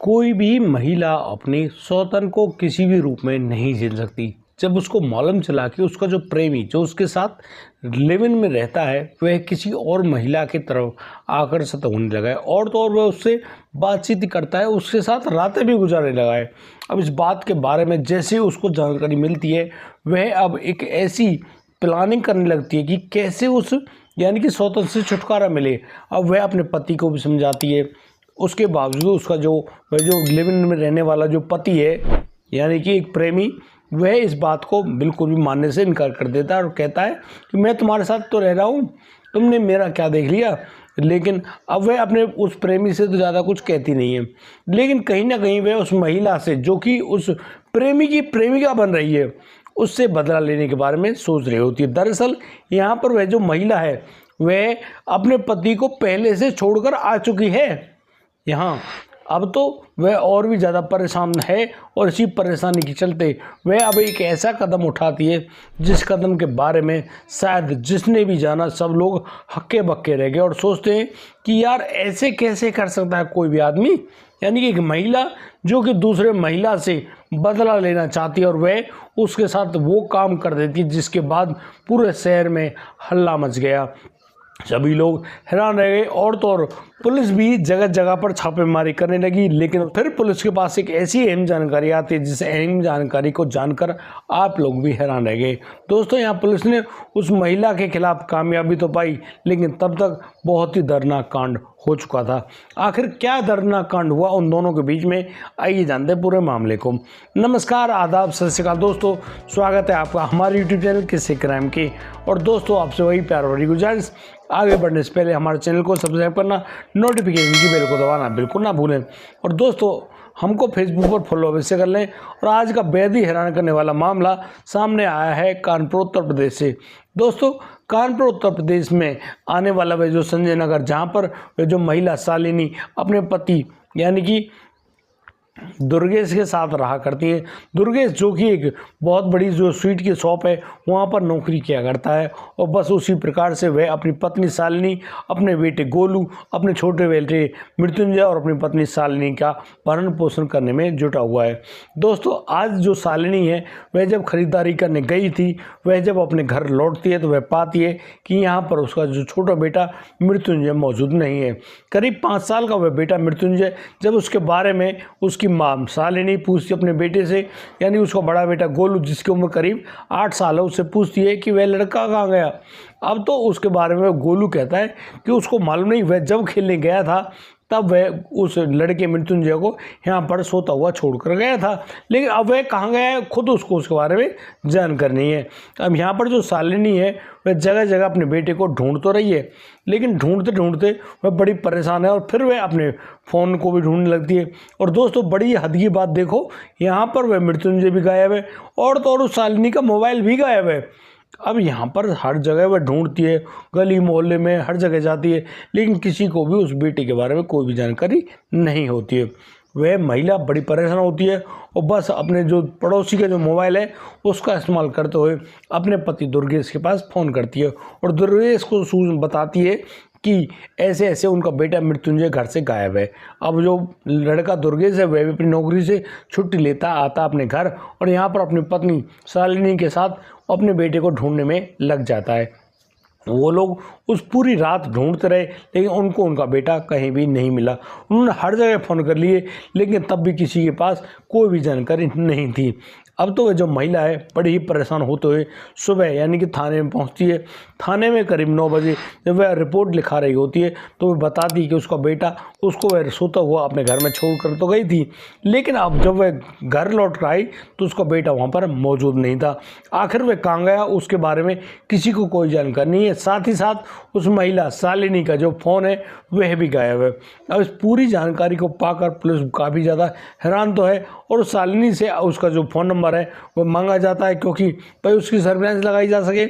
कोई भी महिला अपने सौतन को किसी भी रूप में नहीं झेल सकती। जब उसको मालूम चला कि उसका जो प्रेमी जो उसके साथ लिव इन में रहता है वह किसी और महिला की तरफ आकर्षित होने लगा है और तो और वह उससे बातचीत करता है, उसके साथ रातें भी गुजारने लगा है। अब इस बात के बारे में जैसे उसको जानकारी मिलती है वह अब एक ऐसी प्लानिंग करने लगती है कि कैसे उस यानी कि सौतन से छुटकारा मिले। अब वह अपने पति को भी समझाती है, उसके बावजूद उसका वह जो लिव इन में रहने वाला जो पति है यानी कि एक प्रेमी, वह इस बात को बिल्कुल भी मानने से इनकार कर देता है और कहता है कि मैं तुम्हारे साथ तो रह रहा हूँ, तुमने मेरा क्या देख लिया। लेकिन अब वह अपने उस प्रेमी से तो ज़्यादा कुछ कहती नहीं है, लेकिन कहीं ना कहीं वह उस महिला से जो कि उस प्रेमी की प्रेमिका बन रही है उससे बदला लेने के बारे में सोच रही होती है। दरअसल यहाँ पर वह जो महिला है वह अपने पति को पहले से छोड़कर आ चुकी है यहाँ। अब तो वह और भी ज़्यादा परेशान है और इसी परेशानी के चलते वह अब एक ऐसा कदम उठाती है जिस कदम के बारे में शायद जिसने भी जाना सब लोग हक्के बक्के रह गए और सोचते हैं कि यार ऐसे कैसे कर सकता है कोई भी आदमी। यानी कि एक महिला जो कि दूसरे महिला से बदला लेना चाहती है और वह उसके साथ वो काम कर देती है जिसके बाद पूरे शहर में हल्ला मच गया। सभी लोग हैरान रह गए और तो और पुलिस भी जगह जगह पर छापेमारी करने लगी। लेकिन फिर पुलिस के पास एक ऐसी अहम जानकारी आती है जिस अहम जानकारी को जानकर आप लोग भी हैरान रह गए। दोस्तों, यहाँ पुलिस ने उस महिला के खिलाफ कामयाबी तो पाई, लेकिन तब तक बहुत ही दर्दनाक कांड हो चुका था। आखिर क्या दर्दनाक कांड हुआ उन दोनों के बीच में, आइए जानते हैं पूरे मामले को। नमस्कार, आदाब, सत श्री अकाल दोस्तों, स्वागत है आपका हमारे यूट्यूब चैनल किस्से क्राइम के। और दोस्तों, आपसे वही प्यार भरी गुजारिश, आगे बढ़ने से पहले हमारे चैनल को सब्सक्राइब करना, नोटिफिकेशन की बेल को दबाना बिल्कुल ना भूलें। और दोस्तों, हमको फेसबुक पर फॉलो अवश्य कर लें। और आज का बेहद ही हैरान करने वाला मामला सामने आया है कानपुर उत्तर प्रदेश से। दोस्तों, कानपुर उत्तर प्रदेश में आने वाला वह जो संजय नगर, जहां पर वह जो महिला शालिनी अपने पति यानी कि दुर्गेश के साथ रहा करती है। दुर्गेश जो कि एक बहुत बड़ी जो स्वीट की शॉप है वहाँ पर नौकरी किया करता है और बस उसी प्रकार से वह अपनी पत्नी शालिनी, अपने बेटे गोलू, अपने छोटे बेटे मृत्युंजय और अपनी पत्नी शालिनी का भरण पोषण करने में जुटा हुआ है। दोस्तों, आज जो शालिनी है वह जब खरीदारी करने गई थी, वह जब अपने घर लौटती है तो वह पाती है कि यहाँ पर उसका जो छोटा बेटा मृत्युंजय मौजूद नहीं है। करीब 5 साल का वह बेटा मृत्युंजय जब उसके बारे में उसकी मां शालिनी पूछती अपने बेटे से, यानी उसका बड़ा बेटा गोलू जिसकी उम्र करीब 8 साल है, उससे पूछती है कि वह लड़का कहाँ गया। अब तो उसके बारे में गोलू कहता है कि उसको मालूम नहीं, वह जब खेलने गया था तब वह उस लड़के मृत्युंजय को यहाँ पर सोता हुआ छोड़कर गया था, लेकिन अब वह कहाँ गया है खुद उसको उसके बारे में जानकारी नहीं है। अब यहाँ पर जो शालिनी है वह जगह जगह अपने बेटे को ढूंढ तो रही है, लेकिन ढूंढते ढूंढते वह बड़ी परेशान है और फिर वह अपने फ़ोन को भी ढूंढने लगती है। और दोस्तों, बड़ी हद की बात देखो, यहाँ पर वह मृत्युंजय भी गायब है और तो और उस शालिनी का मोबाइल भी गायब है। अब यहाँ पर हर जगह वह ढूंढती है, गली मोहल्ले में हर जगह जाती है, लेकिन किसी को भी उस बेटे के बारे में कोई भी जानकारी नहीं होती है। वह महिला बड़ी परेशान होती है और बस अपने जो पड़ोसी का जो मोबाइल है उसका इस्तेमाल करते हुए अपने पति दुर्गेश के पास फ़ोन करती है और दुर्गेश को बताती है कि ऐसे ऐसे उनका बेटा मृत्युंजय घर से गायब है। अब जो लड़का दुर्गेश है वह भी अपनी नौकरी से छुट्टी लेता आता अपने घर और यहाँ पर अपनी पत्नी शालिनी के साथ अपने बेटे को ढूंढने में लग जाता है। वो लोग उस पूरी रात ढूंढते रहे, लेकिन उनको उनका बेटा कहीं भी नहीं मिला। उन्होंने हर जगह फ़ोन कर लिए, लेकिन तब भी किसी के पास कोई भी जानकारी नहीं थी। अब तो वह जो महिला है बड़ी ही परेशान होते हुए सुबह यानी कि थाने में पहुंचती है। थाने में करीब 9 बजे जब वह रिपोर्ट लिखा रही होती है तो वह बताती कि उसका बेटा उसको वह सोता हुआ अपने घर में छोड़ कर तो गई थी, लेकिन अब जब वह घर लौट कर आई तो उसका बेटा वहाँ पर मौजूद नहीं था। आखिर वह कहाँ गया उसके बारे में किसी को कोई जानकारी नहीं है। साथ ही साथ उस महिला शालिनी का जो फ़ोन है वह भी गायब है। अब इस पूरी जानकारी को पाकर पुलिस काफ़ी ज़्यादा हैरान तो है और शालिनी से उसका जो फ़ोन नंबर है वो मांगा जाता है क्योंकि भाई उसकी सर्विलांस लगाई जा सके।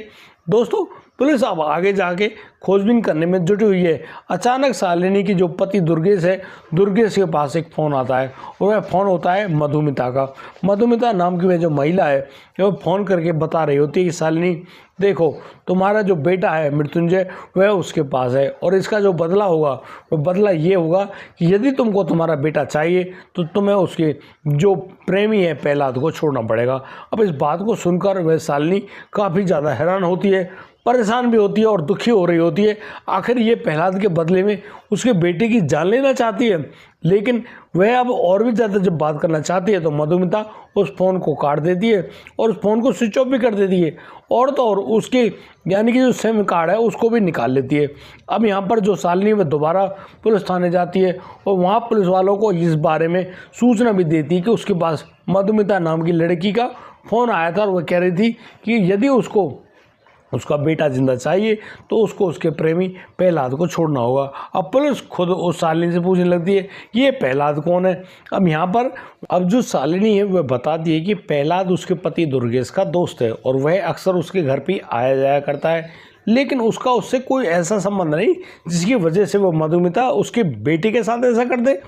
दोस्तों, पुलिस अब आगे जाके खोजबीन करने में जुटी हुई है। अचानक शालिनी की जो पति दुर्गेश है, दुर्गेश के पास एक फ़ोन आता है और वह फ़ोन होता है मधुमिता का। मधुमिता नाम की वह जो महिला है वो फ़ोन करके बता रही होती है कि शालिनी देखो, तुम्हारा जो बेटा है मृत्युंजय वह उसके पास है और इसका जो बदला होगा वो बदला ये होगा कि यदि तुमको तुम्हारा बेटा चाहिए तो तुम्हें उसके जो प्रेमी है प्रहलाद को छोड़ना पड़ेगा। अब इस बात को सुनकर वह शालिनी काफ़ी ज़्यादा हैरान होती है, परेशान भी होती है और दुखी हो रही होती है। आखिर ये प्रहलाद के बदले में उसके बेटे की जान लेना चाहती है, लेकिन वह अब और भी ज़्यादा जब बात करना चाहती है तो मधुमिता उस फ़ोन को काट देती है और उस फ़ोन को स्विच ऑफ भी कर देती है और तो और उसके यानी कि जो सिम कार्ड है उसको भी निकाल लेती है। अब यहाँ पर जो शालिनी वह दोबारा पुलिस थाने जाती है और वहाँ पुलिस वालों को इस बारे में सूचना भी देती है कि उसके पास मधुमिता नाम की लड़की का फ़ोन आया था और वह कह रही थी कि यदि उसको उसका बेटा जिंदा चाहिए तो उसको उसके प्रेमी प्रहलाद को छोड़ना होगा। अब पुलिस खुद उस शालिनी से पूछने लगती है कि ये प्रहलाद कौन है। अब यहाँ पर अब जो शालिनी है वह बताती है कि प्रहलाद उसके पति दुर्गेश का दोस्त है और वह अक्सर उसके घर पे आया जाया करता है, लेकिन उसका उससे कोई ऐसा संबंध नहीं जिसकी वजह से वो मधुमिता उसके बेटे के साथ ऐसा कर दे।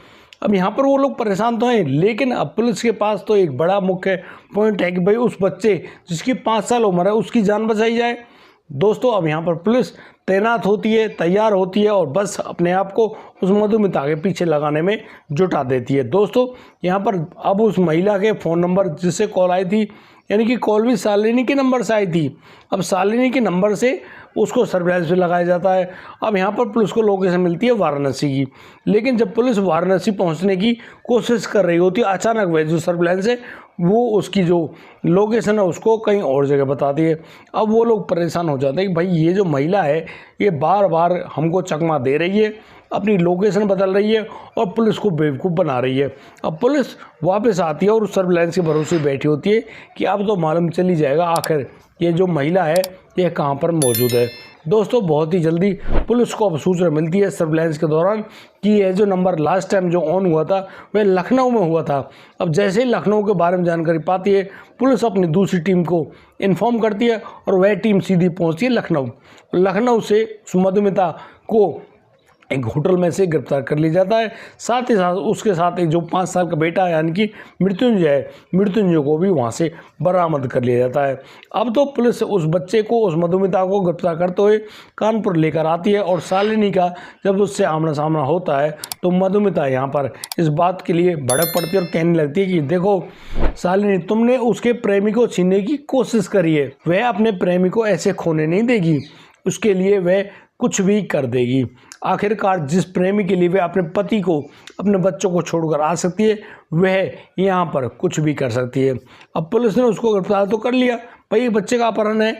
अब यहाँ पर वो लोग परेशान तो हैं, लेकिन अब पुलिस के पास तो एक बड़ा मुख्य पॉइंट है कि भाई उस बच्चे जिसकी 5 साल उम्र है उसकी जान बचाई जाए। दोस्तों अब यहाँ पर पुलिस तैनात होती है, तैयार होती है और बस अपने आप को उस मधुमिता के पीछे लगाने में जुटा देती है। दोस्तों यहाँ पर अब उस महिला के फ़ोन नंबर जिससे कॉल आई थी, यानी कि कॉल भी शालिनी के नंबर से आई थी, अब शालिनी के नंबर से उसको सर्विलांस पे लगाया जाता है। अब यहाँ पर पुलिस को लोकेशन मिलती है वाराणसी की, लेकिन जब पुलिस वाराणसी पहुँचने की कोशिश कर रही होती है अचानक वह जो सर्विलांस है वो उसकी जो लोकेशन है उसको कहीं और जगह बताती है। अब वो लोग परेशान हो जाते हैं कि भाई ये जो महिला है ये बार बार हमको चकमा दे रही है, अपनी लोकेशन बदल रही है और पुलिस को बेवकूफ़ बना रही है। अब पुलिस वापस आती है और उस सर्विलांस के भरोसे बैठी होती है कि अब तो मालूम चल ही जाएगा आखिर ये जो महिला है ये कहाँ पर मौजूद है। दोस्तों बहुत ही जल्दी पुलिस को अब सूचना मिलती है सर्विलांस के दौरान कि यह जो नंबर लास्ट टाइम जो ऑन हुआ था वह लखनऊ में हुआ था। अब जैसे ही लखनऊ के बारे में जानकारी पाती है पुलिस अपनी दूसरी टीम को इन्फॉर्म करती है और वह टीम सीधी पहुंचती है लखनऊ। लखनऊ से मधुमिता को एक होटल में से गिरफ्तार कर लिया जाता है, साथ ही साथ उसके साथ एक जो 5 साल का बेटा है यानी कि मृत्युंजय है, मृत्युंजय को भी वहाँ से बरामद कर लिया जाता है। अब तो पुलिस उस बच्चे को, उस मधुमिता को गिरफ्तार करते हुए कानपुर लेकर आती है और शालिनी का जब उससे आमना सामना होता है तो मधुमिता यहाँ पर इस बात के लिए भड़क पड़ती है और कहने लगती है कि देखो शालिनी, तुमने उसके प्रेमी को छीनने की कोशिश करी है, वह अपने प्रेमी को ऐसे खोने नहीं देगी, उसके लिए वह कुछ भी कर देगी। आखिरकार जिस प्रेमी के लिए वह अपने पति को, अपने बच्चों को छोड़कर आ सकती है वह यहाँ पर कुछ भी कर सकती है। अब पुलिस ने उसको गिरफ्तार तो कर लिया, भाई बच्चे का अपहरण है,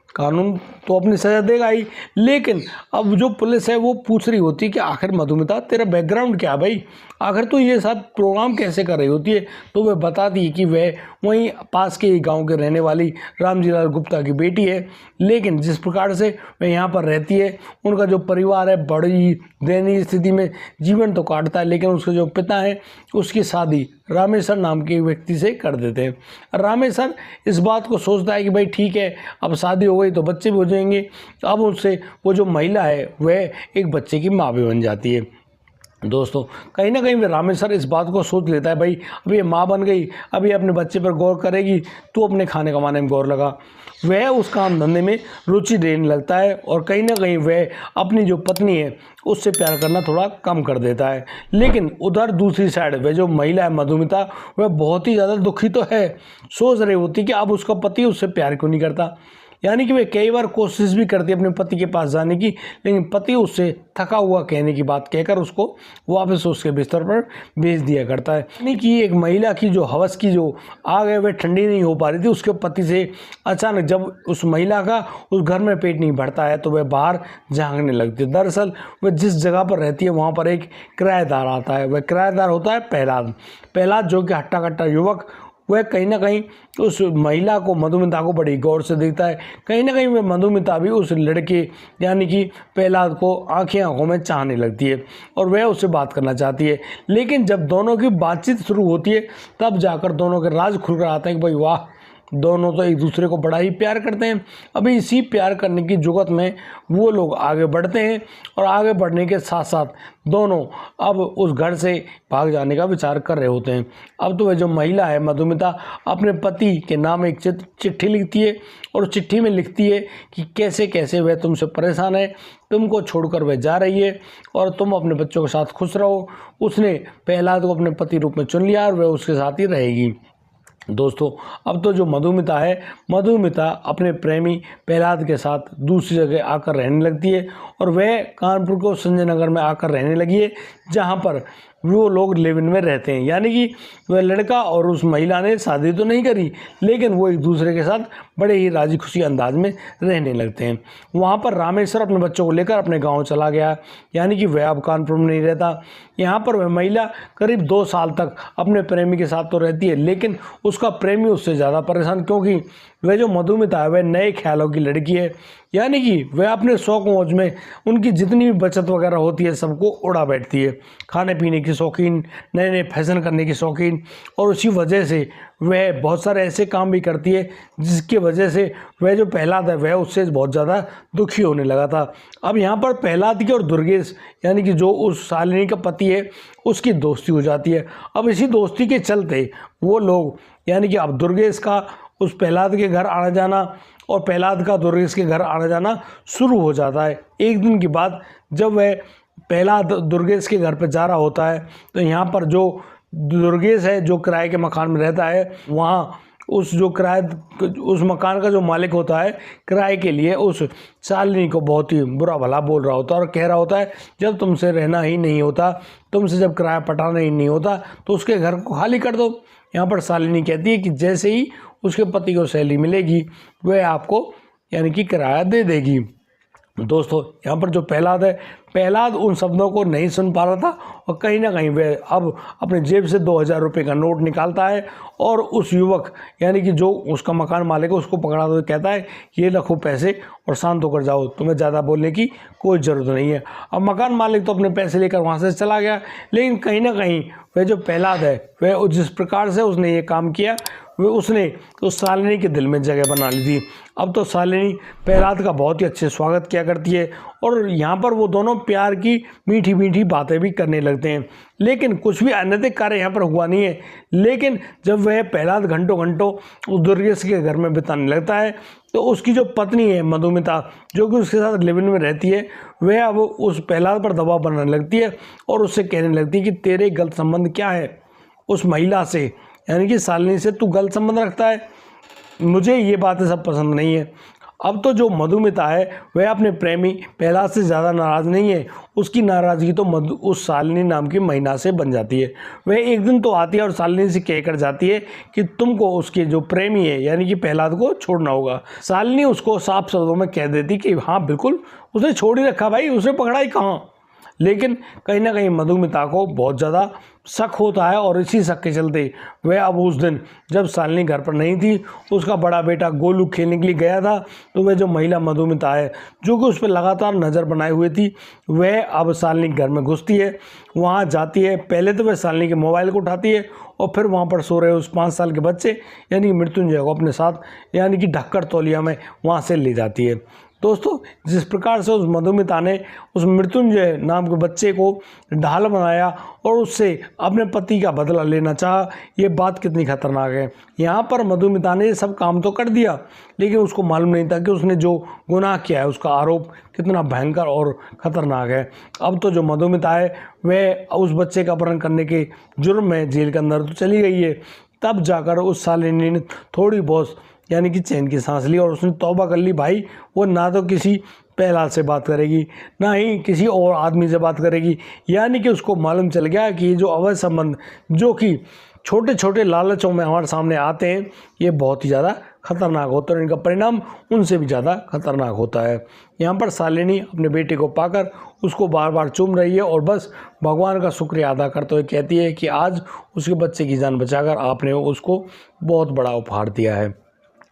कानून तो अपनी सज़ा देगा ही, लेकिन अब जो पुलिस है वो पूछ रही होती है कि आखिर मधुमिता तेरा बैकग्राउंड क्या है भाई, आखिर तो ये सब प्रोग्राम कैसे कर रही होती है। तो वह बताती है कि वह वहीं पास के ही गांव के रहने वाली रामजीलाल गुप्ता की बेटी है, लेकिन जिस प्रकार से वह यहाँ पर रहती है उनका जो परिवार है बड़ी दयनीय स्थिति में जीवन तो काटता है, लेकिन उसके जो पिता हैं उसकी शादी रामेश्वर नाम के व्यक्ति से कर देते हैं। रामेश्वर इस बात को सोचता है कि भाई ठीक है अब शादी हो गई तो बच्चे भी हो जाएंगे। अब उससे वो जो महिला है वह एक बच्चे की माँ भी बन जाती है। दोस्तों कहीं ना कहीं वे रामेश्वर इस बात को सोच लेता है भाई अब ये माँ बन गई, अब ये अपने बच्चे पर गौर करेगी, तो अपने खाने कमाने में गौर लगा। वह उस काम धंधे में रुचि लेने लगता है और कहीं ना कहीं वह अपनी जो पत्नी है उससे प्यार करना थोड़ा कम कर देता है। लेकिन उधर दूसरी साइड वह जो महिला है मधुमिता वह बहुत ही ज़्यादा दुखी तो है, सोच रही होती कि अब उसका पति उससे प्यार क्यों नहीं करता, यानी कि वे कई बार कोशिश भी करती है अपने पति के पास जाने की, लेकिन पति उससे थका हुआ कहने की बात कहकर उसको वापस उसके बिस्तर पर भेज दिया करता है। यानी कि एक महिला की जो हवस की जो आग है वह ठंडी नहीं हो पा रही थी उसके पति से। अचानक जब उस महिला का उस घर में पेट नहीं भरता है तो वह बाहर झांकने लगती है। दरअसल वह जिस जगह पर रहती है वहाँ पर एक किराएदार आता है, वह किराएदार होता है प्रहलाद जो कि हट्टा कट्टा युवक, वह कहीं ना कहीं उस महिला को, मधुमिता को बड़ी गौर से देखता है। कहीं ना कहीं वह मधुमिता भी उस लड़के यानी कि प्रहलाद को आंखों में चाहने लगती है और वह उससे बात करना चाहती है। लेकिन जब दोनों की बातचीत शुरू होती है तब जाकर दोनों के राज खुलकर आते हैं कि भाई वाह, दोनों तो एक दूसरे को बड़ा ही प्यार करते हैं। अभी इसी प्यार करने की जुगत में वो लोग आगे बढ़ते हैं और आगे बढ़ने के साथ साथ दोनों अब उस घर से भाग जाने का विचार कर रहे होते हैं। अब तो वह जो महिला है मधुमिता अपने पति के नाम एक चिट्ठी लिखती है और उस चिट्ठी में लिखती है कि कैसे कैसे वह तुमसे परेशान है, तुमको छोड़कर वह जा रही है और तुम अपने बच्चों के साथ खुश रहो। उसने प्रहलाद को अपने पति रूप में चुन लिया और वह उसके साथ ही रहेगी। दोस्तों, अब तो जो मधुमिता है, मधुमिता अपने प्रेमी प्रहलाद के साथ दूसरी जगह आकर रहने लगती है और वह कानपुर को संजय नगर में आकर रहने लगी है, जहां पर वो लोग लिव इन में रहते हैं। यानी कि वह लड़का और उस महिला ने शादी तो नहीं करी, लेकिन वो एक दूसरे के साथ बड़े ही राजी खुशी अंदाज में रहने लगते हैं। वहाँ पर रामेश्वर अपने बच्चों को लेकर अपने गांव चला गया, यानी कि वह अब कानपुर में नहीं रहता। यहाँ पर वह महिला करीब 2 साल तक अपने प्रेमी के साथ तो रहती है, लेकिन उसका प्रेमी उससे ज़्यादा परेशान, क्योंकि वह जो मधुमिता है वह नए ख्यालों की लड़की है। यानी कि वह अपने शौक मौज में उनकी जितनी भी बचत वगैरह होती है सबको उड़ा बैठती है। खाने पीने की शौकीन, नए नए फैशन करने की शौकीन, और उसी वजह से वह बहुत सारे ऐसे काम भी करती है जिसकी वजह से वह जो प्रहलाद है वह उससे बहुत ज़्यादा दुखी होने लगा था। अब यहाँ पर प्रहलाद की और दुर्गेश यानी कि जो उस शालिनी का पति है उसकी दोस्ती हो जाती है। अब इसी दोस्ती के चलते वो लोग यानी कि अब दुर्गेश का उस प्रहलाद के घर आना जाना और प्रहलाद का दुर्गेश के घर आना जाना शुरू हो जाता है। एक दिन की बात, जब वह प्रहलाद दुर्गेश के घर पर जा रहा होता है तो यहाँ पर जो दुर्गेश है जो किराए के मकान में रहता है, वहाँ उस मकान का जो मालिक होता है किराए के लिए उस शालिनी को बहुत ही बुरा भला बोल रहा होता है और कह रहा होता है जब तुमसे रहना ही नहीं होता, तुमसे जब किराया पटाना ही नहीं होता तो उसके घर को खाली कर दो। यहाँ पर शालिनी कहती है कि जैसे ही उसके पति को सैलरी मिलेगी वह आपको यानी कि किराया दे देगी। दोस्तों, यहाँ पर जो प्रहलाद है, प्रहलाद उन शब्दों को नहीं सुन पा रहा था और कहीं ना कहीं वह अब अपने जेब से 2000 रुपये का नोट निकालता है और उस युवक यानी कि जो उसका मकान मालिक है उसको पकड़ा तो कहता है ये रखो पैसे और शांत होकर जाओ, तुम्हें ज़्यादा बोलने की कोई ज़रूरत नहीं है। अब मकान मालिक तो अपने पैसे लेकर वहाँ से चला गया, लेकिन कहीं ना कहीं वह जो प्रहलाद है वह जिस प्रकार से उसने ये काम किया वह उसने उस शालिनी के दिल में जगह बना ली थी। अब तो शालिनी प्रहलाद का बहुत ही अच्छे स्वागत किया करती है और यहाँ पर वो दोनों प्यार की मीठी मीठी बातें भी करने लगते हैं, लेकिन कुछ भी अनैतिक कार्य यहाँ पर हुआ नहीं है। लेकिन जब वह प्रहलाद घंटों घंटों उस दुर्गेश के घर में बिताने लगता है तो उसकी जो पत्नी है मधुमिता, जो कि उसके साथ लिव इन में रहती है, वह अब उस प्रहलाद पर दबाव बनाने लगती है और उससे कहने लगती है कि तेरे गलत संबंध क्या है उस महिला से, यानी कि शालिनी से तू गलत संबंध रखता है, मुझे ये बातें सब पसंद नहीं है। अब तो जो मधुमिता है वह अपने प्रेमी प्रहलाद से ज़्यादा नाराज़ नहीं है, उसकी नाराज़गी तो उस शालिनी नाम की महिला से बन जाती है। वह एक दिन तो आती है और शालिनी से कहकर जाती है कि तुमको उसके जो प्रेमी है यानी कि प्रहलाद को छोड़ना होगा। शालिनी उसको साफ शब्दों में कह देती कि हाँ बिल्कुल उसने छोड़ ही रखा भाई, उसने पकड़ा ही कहाँ। लेकिन कहीं ना कहीं मधुमिता को बहुत ज़्यादा शक होता है और इसी शक के चलते वह अब उस दिन जब शालिनी घर पर नहीं थी, उसका बड़ा बेटा गोलू खेलने के लिए गया था, तो वह जो महिला मधुमिता है जो कि उस पर लगातार नज़र बनाए हुए थी, वह अब शालिनी घर में घुसती है, वहाँ जाती है। पहले तो वह शालिनी के मोबाइल को उठाती है और फिर वहाँ पर सो रहे उस 5 साल के बच्चे यानी कि मृत्युंजय को अपने साथ यानी कि ढक्कड़ तौलिया में वहाँ से ले जाती है। दोस्तों, जिस प्रकार से उस मधुमिता ने उस मृत्युंजय नाम के बच्चे को ढाल बनाया और उससे अपने पति का बदला लेना चाहा, ये बात कितनी खतरनाक है। यहाँ पर मधुमिता ने सब काम तो कर दिया, लेकिन उसको मालूम नहीं था कि उसने जो गुनाह किया है उसका आरोप कितना भयंकर और ख़तरनाक है। अब तो जो मधुमिता है वह उस बच्चे का अपहरण करने के जुर्म में जेल के अंदर तो चली गई है। तब जाकर उस शालिनी ने थोड़ी बहुत यानी कि चैन की सांस ली और उसने तौबा कर ली, भाई वो ना तो किसी प्रहलाद से बात करेगी ना ही किसी और आदमी से बात करेगी। यानी कि उसको मालूम चल गया कि ये जो अवैध संबंध जो कि छोटे छोटे लालचों में हमारे सामने आते हैं ये बहुत ही ज़्यादा खतरनाक होता है और इनका परिणाम उनसे भी ज़्यादा खतरनाक होता है। यहाँ पर शालिनी अपने बेटे को पाकर उसको बार बार चूम रही है और बस भगवान का शुक्रिया अदा करते हुए कहती है कि आज उसके बच्चे की जान बचाकर आपने उसको बहुत बड़ा उपहार दिया है।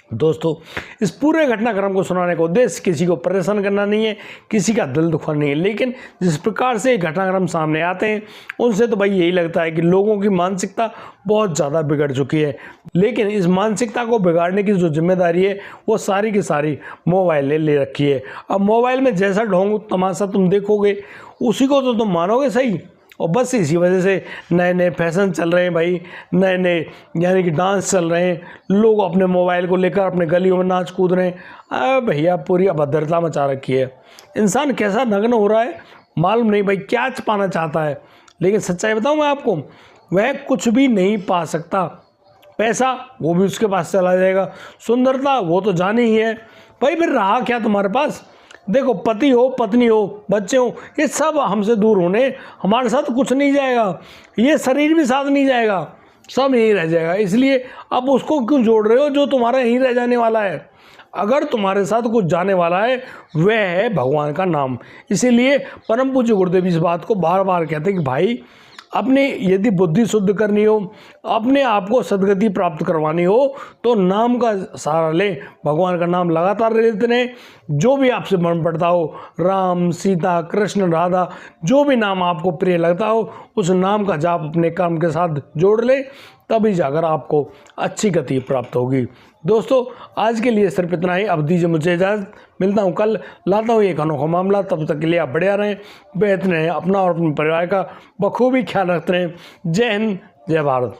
दोस्तों, इस पूरे घटनाक्रम को सुनाने का उद्देश्य किसी को परेशान करना नहीं है, किसी का दिल दुखाना नहीं है, लेकिन जिस प्रकार से घटनाक्रम सामने आते हैं उनसे तो भाई यही लगता है कि लोगों की मानसिकता बहुत ज़्यादा बिगड़ चुकी है। लेकिन इस मानसिकता को बिगाड़ने की जो जिम्मेदारी है वो सारी की सारी मोबाइल ने ले रखी है। अब मोबाइल में जैसा ढोंग तमाशा तुम देखोगे उसी को तो तुम मानोगे सही। और बस इसी वजह से नए नए फैशन चल रहे हैं भाई, नए नए यानी कि डांस चल रहे हैं, लोग अपने मोबाइल को लेकर अपने गलियों में नाच कूद रहे हैं। भैया पूरी अभद्रता मचा रखी है। इंसान कैसा नग्न हो रहा है मालूम नहीं भाई, क्या पाना चाहता है। लेकिन सच्चाई बताऊं मैं आपको, वह कुछ भी नहीं पा सकता। पैसा वो भी उसके पास चला जाएगा, सुंदरता वो तो जानी ही है भाई, फिर रहा क्या तुम्हारे पास। देखो, पति हो, पत्नी हो, बच्चे हो, ये सब हमसे दूर होने, हमारे साथ कुछ नहीं जाएगा, ये शरीर भी साथ नहीं जाएगा, सब यहीं रह जाएगा। इसलिए अब उसको क्यों जोड़ रहे हो जो तुम्हारा यहीं रह जाने वाला है। अगर तुम्हारे साथ कुछ जाने वाला है वह है भगवान का नाम। इसीलिए परम पूज्य गुरुदेव इस बात को बार बार कहते हैं कि भाई अपने यदि बुद्धि शुद्ध करनी हो, अपने आप को सदगति प्राप्त करवानी हो तो नाम का सहारा ले, भगवान का नाम लगातार लेते रहें। जो भी आपसे मन पड़ता हो, राम, सीता, कृष्ण, राधा, जो भी नाम आपको प्रिय लगता हो उस नाम का जाप अपने कर्म के साथ जोड़ ले, तभी जाकर आपको अच्छी गति प्राप्त होगी। दोस्तों, आज के लिए सिर्फ इतना ही। अब दीजिए मुझे इजाज़त, मिलता हूँ कल, लाता हूँ एक अनोखा मामला। तब तक के लिए आप बढ़िया रहें, बेहतर रहें, अपना और अपने परिवार का बखूबी ख्याल रखते रहें। जय हिंद, जय भारत।